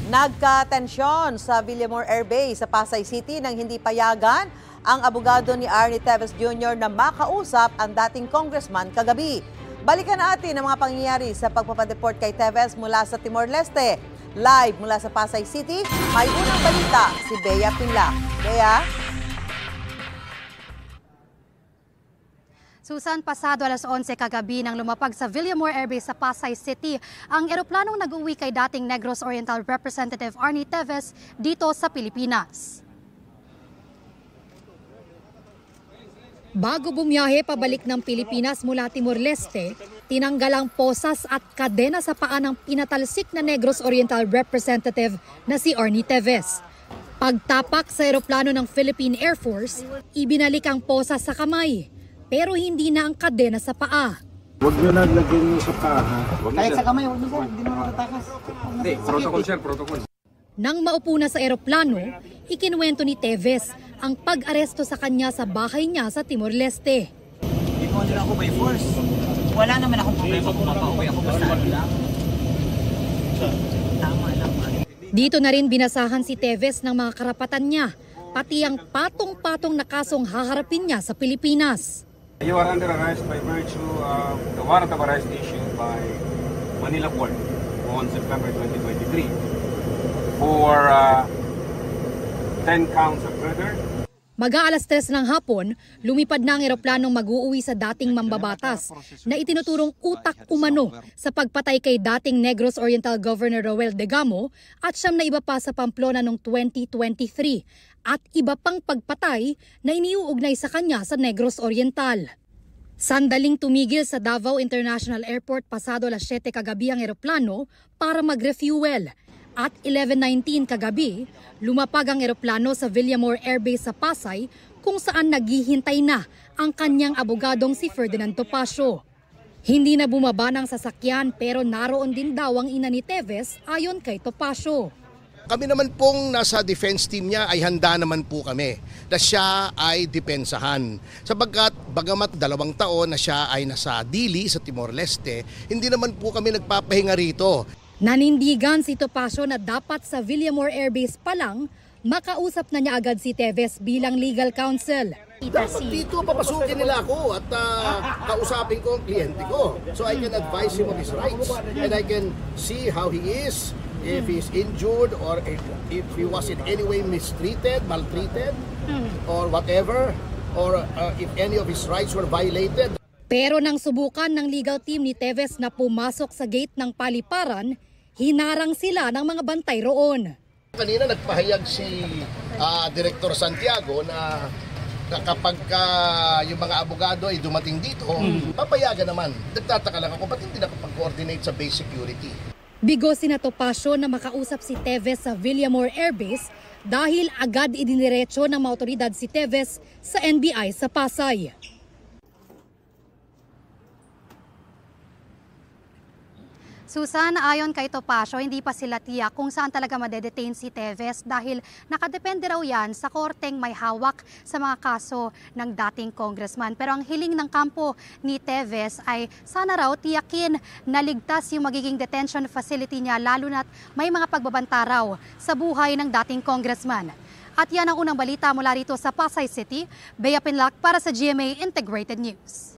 Nagka-tensyon sa Villamor Air Base sa Pasay City nang hindi payagan ang abogado ni Arnie Teves Jr. na makausap ang dating congressman kagabi. Balikan natin ang mga pangyayari sa pagpapadeport kay Teves mula sa Timor-Leste. Live mula sa Pasay City, may unang balita si Bea Pinlac. Bea? Susan, pasado alas 11 kagabi nang lumapag sa Villamor Air Base sa Pasay City ang eroplanong nag-uwi kay dating Negros Oriental Representative Arnie Teves dito sa Pilipinas. Bago bumiyahe pabalik ng Pilipinas mula Timor-Leste, tinanggal ang posas at kadena sa paa ng pinatalsik na Negros Oriental Representative na si Arnie Teves. Pagtapak sa eroplano ng Philippine Air Force, ibinalik ang posas sa kamay. Pero hindi na ang kadena sa paa. Huwag nyo na lagyan nyo sa paa. Kahit sa kamay, huwag nyo sir. Hindi naman matatakas. Hindi, protocol sir, protocol. Nang maupo na sa eroplano, ikinuwento ni Teves ang pag-aresto sa kanya sa bahay niya sa Timor-Leste. Hindi ko nila ako by force. Wala naman akong problema kung mapauwi ako basta lang. Tama lang. Dito na rin binasahan si Teves ng mga karapatan niya, pati ang patong-patong na kasong haharapin niya sa Pilipinas. You are under arrest by virtue of the warrant of arrest issued by Manila Court on September 2023 for 10 counts of murder. Mag-aalas 3 ng hapon, lumipad na ang eroplanong mag-uuwi sa dating mambabatas na itinuturong utak umano sa pagpatay kay dating Negros Oriental Governor Roel Degamo at siyam na iba pa sa Pamplona noong 2023 at iba pang pagpatay na iniuugnay sa kanya sa Negros Oriental. Sandaling tumigil sa Davao International Airport pasado alas 7 kagabi ang eroplano para mag-refuel. At 11:19 kagabi, lumapag ang eroplano sa Villamor Air Base sa Pasay kung saan naghihintay na ang kanyang abogadong si Ferdinand Topacio. Hindi na bumaba ng sasakyan pero naroon din daw ang ina ni Teves ayon kay Topacio. Kami naman pong nasa defense team niya ay handa naman po kami na siya ay depensahan. Sapagkat bagamat 2 taon na siya ay nasa Dili sa Timor-Leste, hindi naman po kami nagpapahinga rito. Nanindigan si Topacio na dapat sa Villamor Air Base pa lang, makausap na niya agad si Teves bilang legal counsel. Dapat dito papasukin nila ako at kausapin ko ang kliyente ko. So I can advise him of his rights and I can see how he is, if he's injured or if he was in any way mistreated, maltreated or whatever, or if any of his rights were violated. Pero nang subukan ng legal team ni Teves na pumasok sa gate ng paliparan, hinarang sila ng mga bantay roon. Kanina nagpahayag si Director Santiago na kapag yung mga abogado ay dumating dito, papayagan naman. Nagtataka lang ako, ba't hindi nakapag-coordinate sa base security? Bigo sina Topacio na makausap si Teves sa Villamor Air Base dahil agad idiniretso ng mga otoridad si Teves sa NBI sa Pasay. Susan, ayon kay Topacio, hindi pa sila tiyak kung saan talaga madedetain si Teves dahil nakadepende raw yan sa korteng may hawak sa mga kaso ng dating congressman. Pero ang hiling ng kampo ni Teves ay sana raw tiyakin na ligtas yung magiging detention facility niya lalo na't may mga pagbabanta raw sa buhay ng dating congressman. At yan ang unang balita mula rito sa Pasay City. Bea Pinlac para sa GMA Integrated News.